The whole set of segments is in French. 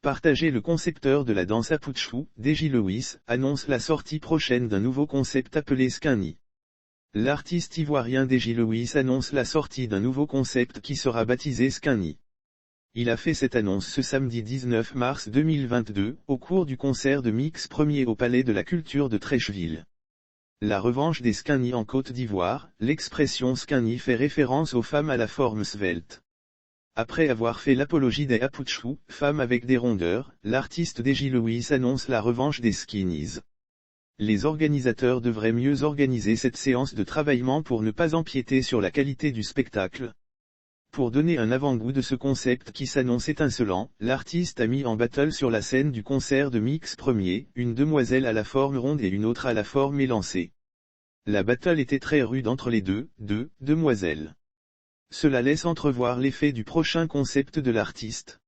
Partagé. Le concepteur de la danse Apuchou, Deji Lewis, annonce la sortie prochaine d'un nouveau concept appelé Skinny. L'artiste ivoirien Deji Lewis annonce la sortie d'un nouveau concept qui sera baptisé Skinny. Il a fait cette annonce ce samedi 19 mars 2022, au cours du concert de Mix Premier au Palais de la Culture de Treichville. La revanche des Skinny en Côte d'Ivoire. L'expression Skinny fait référence aux femmes à la forme svelte. Après avoir fait l'apologie des Apuchou, femmes avec des rondeurs, l'artiste Deji Lewis annonce la revanche des skinnies. Les organisateurs devraient mieux organiser cette séance de travaillement pour ne pas empiéter sur la qualité du spectacle. Pour donner un avant-goût de ce concept qui s'annonce étincelant, l'artiste a mis en battle sur la scène du concert de Mix Premier, une demoiselle à la forme ronde et une autre à la forme élancée. La battle était très rude entre les deux demoiselles. Cela laisse entrevoir l'effet du prochain concept de l'artiste.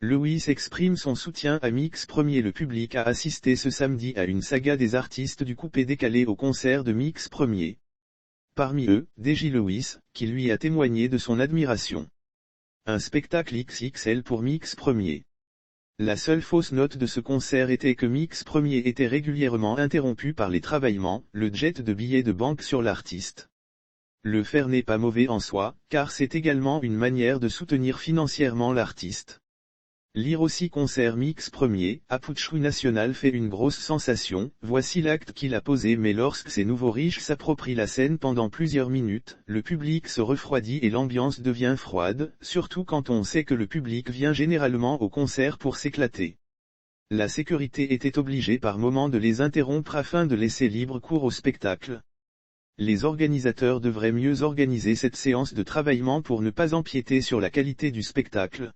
Lewis exprime son soutien à Mix Premier. Le public a assisté ce samedi à une saga des artistes du coupé-décalé au concert de Mix Premier. Parmi eux, Deji Lewis, qui lui a témoigné de son admiration. Un spectacle XXL pour Mix Premier. La seule fausse note de ce concert était que Mix Premier était régulièrement interrompu par les travaillements, le jet de billets de banque sur l'artiste. Le faire n'est pas mauvais en soi, car c'est également une manière de soutenir financièrement l'artiste. Lire aussi concert Mix Premier, Apuchou National fait une grosse sensation. Voici l'acte qu'il a posé, mais lorsque ces nouveaux riches s'approprient la scène pendant plusieurs minutes, le public se refroidit et l'ambiance devient froide, surtout quand on sait que le public vient généralement au concert pour s'éclater. La sécurité était obligée par moments de les interrompre afin de laisser libre cours au spectacle. Les organisateurs devraient mieux organiser cette séance de travaillement pour ne pas empiéter sur la qualité du spectacle.